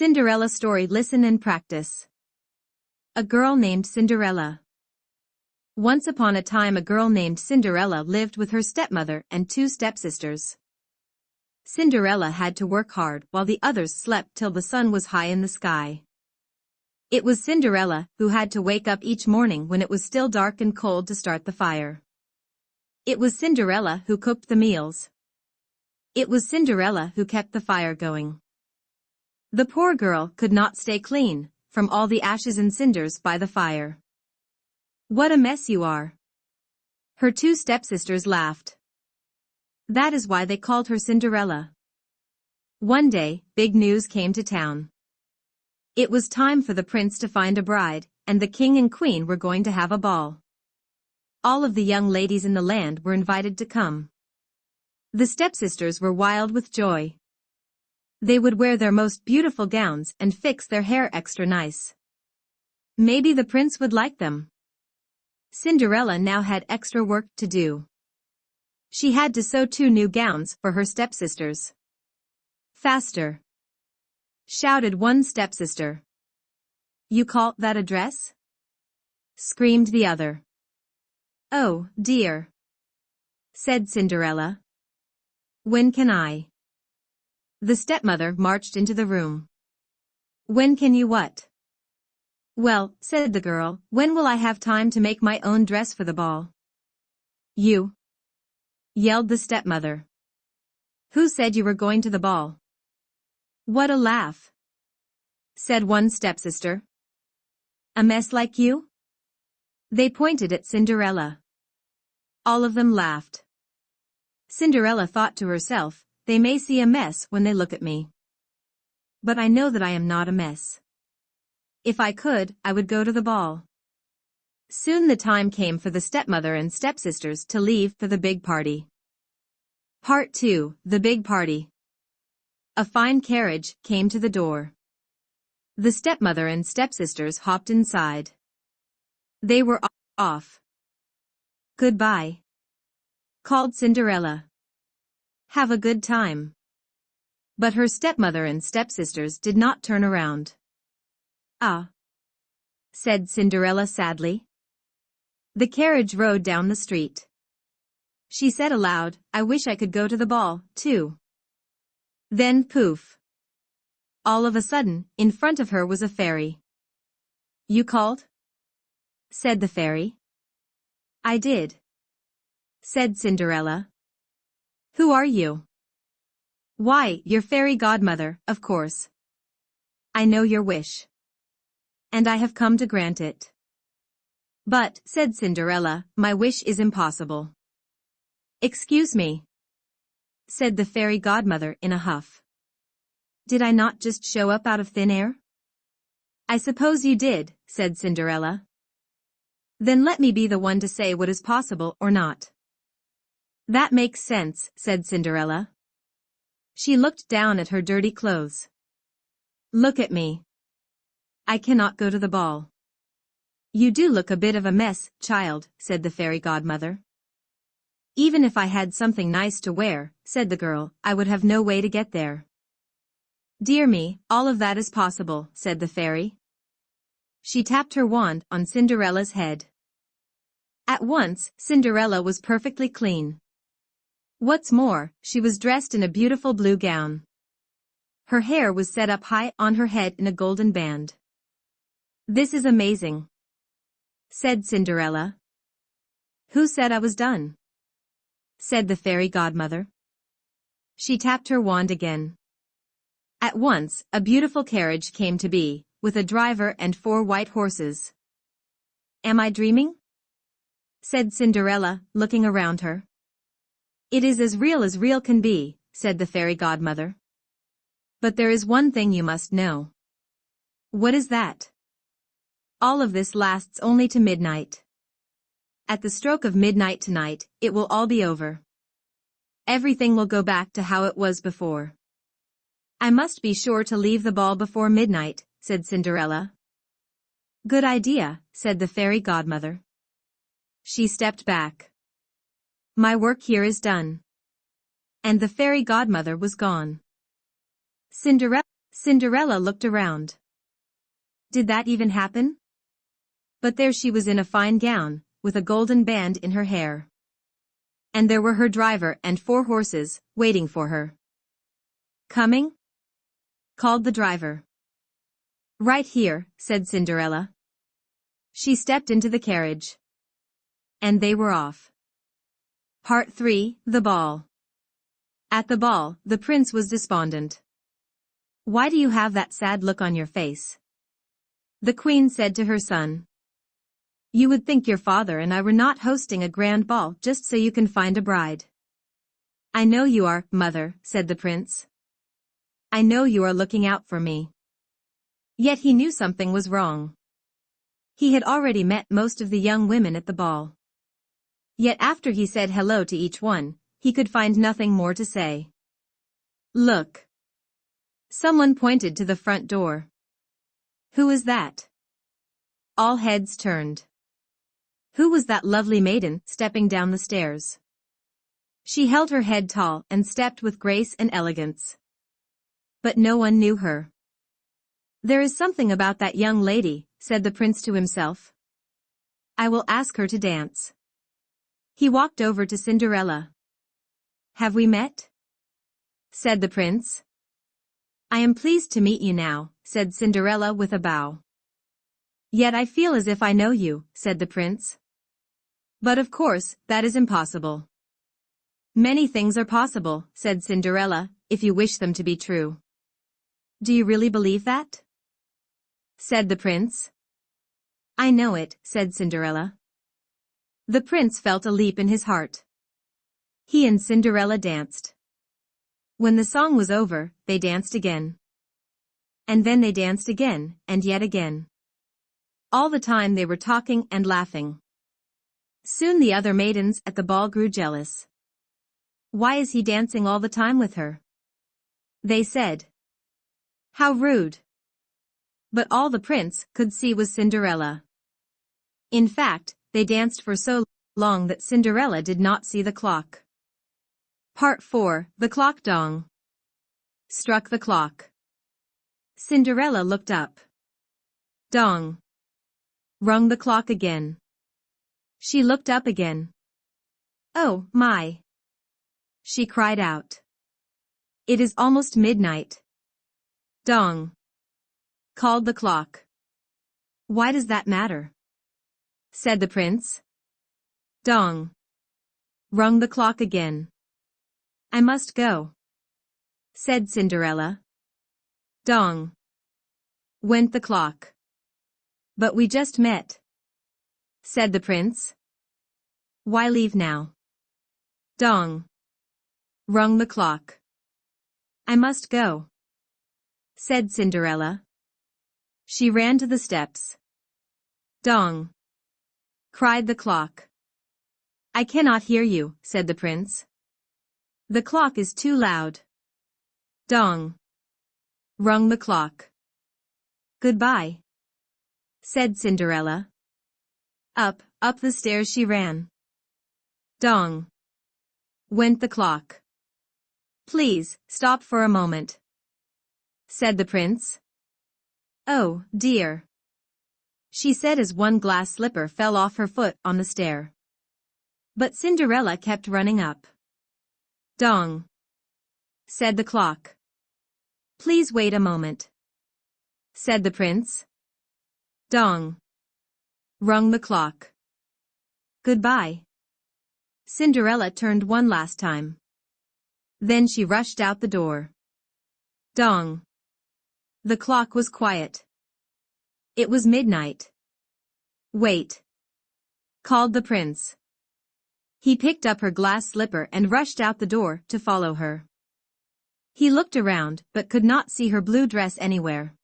Cinderella story. Listen and practice. A girl named Cinderella. Once upon a time a girl named Cinderella lived with her stepmother and two stepsisters. Cinderella had to work hard while the others slept till the sun was high in the sky. It was Cinderella who had to wake up each morning when it was still dark and cold to start the fire. It was Cinderella who cooked the meals. It was Cinderella who kept the fire going. The poor girl could not stay clean from all the ashes and cinders by the fire. "What a mess you are!" Her two stepsisters laughed. That is why they called her Cinderella. One day, big news came to town. It was time for the prince to find a bride, and the king and queen were going to have a ball. All of the young ladies in the land were invited to come. The stepsisters were wild with joy. They would wear their most beautiful gowns and fix their hair extra nice. Maybe the prince would like them. Cinderella now had extra work to do. She had to sew 2 new gowns for her stepsisters. "Faster!" shouted one stepsister. "You call that a dress?" screamed the other. "Oh, dear," said Cinderella. "When can I?" The stepmother marched into the room. "When can you what?" "Well," said the girl, "when will I have time to make my own dress for the ball?" "You!" yelled the stepmother. "Who said you were going to the ball?" "What a laugh!" said one stepsister. "A mess like you?" They pointed at Cinderella. All of them laughed. Cinderella thought to herself, "They may see a mess when they look at me. But I know that I am not a mess. If I could, I would go to the ball." Soon the time came for the stepmother and stepsisters to leave for the big party. Part 2, The Big Party. A fine carriage came to the door. The stepmother and stepsisters hopped inside. They were off. "Goodbye," called Cinderella. "Have a good time." But her stepmother and stepsisters did not turn around. "Ah," said Cinderella sadly. The carriage rode down the street. She said aloud, "I wish I could go to the ball, too." Then poof! All of a sudden, in front of her was a fairy. "You called?" said the fairy. "I did," said Cinderella. "Who are you?" "Why, your fairy godmother, of course. I know your wish. And I have come to grant it." "But," said Cinderella, "my wish is impossible." "Excuse me," said the fairy godmother in a huff. "Did I not just show up out of thin air?" "I suppose you did," said Cinderella. "Then let me be the one to say what is possible or not." "That makes sense," said Cinderella. She looked down at her dirty clothes. "Look at me. I cannot go to the ball." "You do look a bit of a mess, child," said the fairy godmother. "Even if I had something nice to wear," said the girl, "I would have no way to get there." "Dear me, all of that is possible," said the fairy. She tapped her wand on Cinderella's head. At once, Cinderella was perfectly clean. What's more, she was dressed in a beautiful blue gown. Her hair was set up high on her head in a golden band. "This is amazing," said Cinderella. "Who said I was done?" said the fairy godmother. She tapped her wand again. At once, a beautiful carriage came to be, with a driver and 4 white horses. "Am I dreaming?" said Cinderella, looking around her. "It is as real can be," said the fairy godmother. "But there is one thing you must know." "What is that?" "All of this lasts only to midnight. At the stroke of midnight tonight, it will all be over. Everything will go back to how it was before." "I must be sure to leave the ball before midnight," said Cinderella. "Good idea," said the fairy godmother. She stepped back. "My work here is done." And the fairy godmother was gone. Cinderella Cinderella looked around. Did that even happen? But there she was in a fine gown, with a golden band in her hair. And there were her driver and 4 horses, waiting for her. Coming? Called the driver. Right here, said Cinderella. She stepped into the carriage. And they were off. Part 3, The Ball. At the ball, the prince was despondent. Why do you have that sad look on your face? The queen said to her son. You would think your father and I were not hosting a grand ball just so you can find a bride. I know you are, mother, said the prince. I know you are looking out for me. Yet he knew something was wrong. He had already met most of the young women at the ball. Yet after he said hello to each one, he could find nothing more to say. Look. Someone pointed to the front door. Who is that? All heads turned. Who was that lovely maiden stepping down the stairs? She held her head tall and stepped with grace and elegance. But no one knew her. There is something about that young lady, said the prince to himself. I will ask her to dance. He walked over to Cinderella. Have we met? Said the prince. I am pleased to meet you now, said Cinderella with a bow. Yet I feel as if I know you, said the prince. But of course, that is impossible. Many things are possible, said Cinderella, if you wish them to be true. Do you really believe that? Said the prince. I know it, said Cinderella. The prince felt a leap in his heart. He and Cinderella danced. When the song was over, they danced again. And then they danced again, and yet again. All the time they were talking and laughing. Soon the other maidens at the ball grew jealous. Why is he dancing all the time with her? They said. How rude. But all the prince could see was Cinderella. In fact, they danced for so long that Cinderella did not see the clock. Part 4, The Clock Dong. Struck the clock. Cinderella looked up. Dong. Rung the clock again. She looked up again. Oh, my. She cried out. It is almost midnight. Dong. Called the clock. Why does that matter? Said the prince. Dong. Rung the clock again. I must go. Said Cinderella. Dong. Went the clock. But we just met. Said the prince. Why leave now? Dong. Rung the clock. I must go. Said Cinderella. She ran to the steps. Dong. Cried the clock. I cannot hear you, said the prince. The clock is too loud. Dong. Rung the clock. Goodbye. Said Cinderella. Up the stairs she ran. Dong. Went the clock. Please, stop for a moment. Said the prince. Oh, dear. She said as one glass slipper fell off her foot on the stair. But Cinderella kept running up. Dong. Said the clock. Please wait a moment. Said the prince. Dong. Rung the clock. Goodbye. Cinderella turned one last time. Then she rushed out the door. Dong. The clock was quiet. It was midnight. Wait. Called the prince. He picked up her glass slipper and rushed out the door to follow her. He looked around but could not see her blue dress anywhere.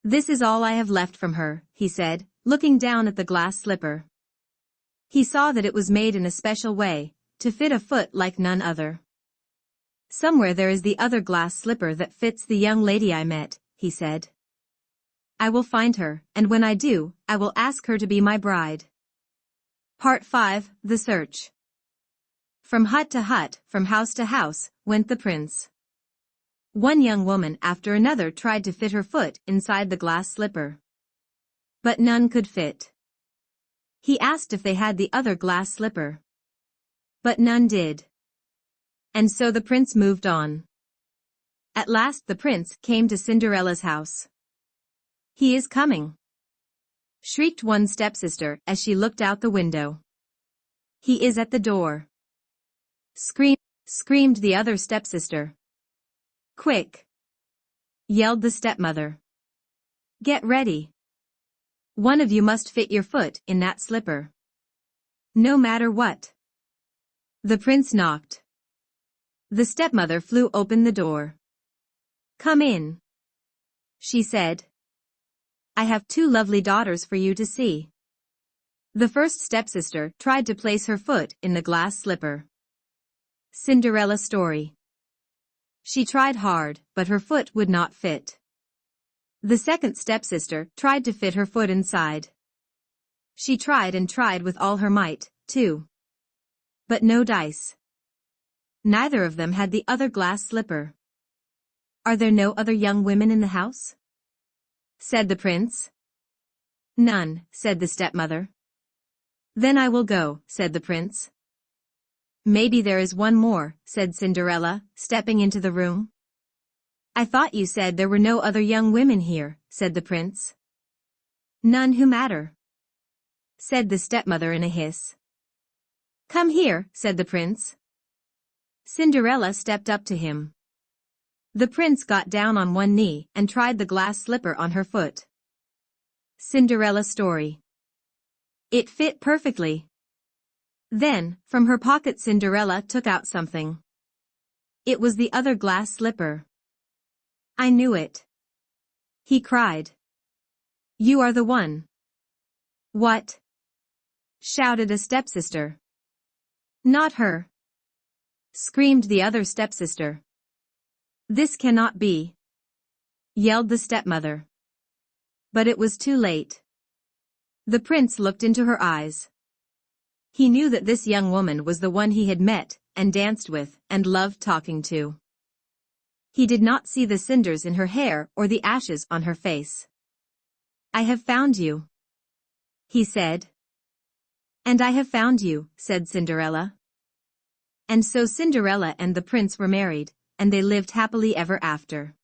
This is all I have left from her, he said, looking down at the glass slipper. He saw that it was made in a special way, to fit a foot like none other. Somewhere there is the other glass slipper that fits the young lady I met, he said. I will find her, and when I do, I will ask her to be my bride. Part 5, The Search. From hut to hut, from house to house, went the prince. One young woman after another tried to fit her foot inside the glass slipper. But none could fit. He asked if they had the other glass slipper. But none did. And so the prince moved on. At last the prince came to Cinderella's house. "He is coming!" shrieked one stepsister as she looked out the window. "He is at the door!" screamed the other stepsister. "Quick!" yelled the stepmother. "Get ready! One of you must fit your foot in that slipper. No matter what." The prince knocked. The stepmother flew open the door. "Come in," she said. "I have two lovely daughters for you to see." The first stepsister tried to place her foot in the glass slipper. Cinderella story. She tried hard, but her foot would not fit. The second stepsister tried to fit her foot inside. She tried and tried with all her might, too. But no dice. Neither of them had the other glass slipper. "Are there no other young women in the house?" said the prince. "None," said the stepmother. "Then I will go," said the prince. "Maybe there is one more," said Cinderella, stepping into the room. "I thought you said there were no other young women here," said the prince. "None who matter," said the stepmother in a hiss. "Come here," said the prince. Cinderella stepped up to him. The prince got down on one knee and tried the glass slipper on her foot. Cinderella story. It fit perfectly. Then, from her pocket Cinderella took out something. It was the other glass slipper. "I knew it!" he cried. "You are the one." "What?" shouted a stepsister. "Not her!" screamed the other stepsister. "This cannot be!" yelled the stepmother. But it was too late. The prince looked into her eyes. He knew that this young woman was the one he had met, and danced with, and loved talking to. He did not see the cinders in her hair or the ashes on her face. "I have found you," he said. "And I have found you," said Cinderella. And so Cinderella and the prince were married, and they lived happily ever after.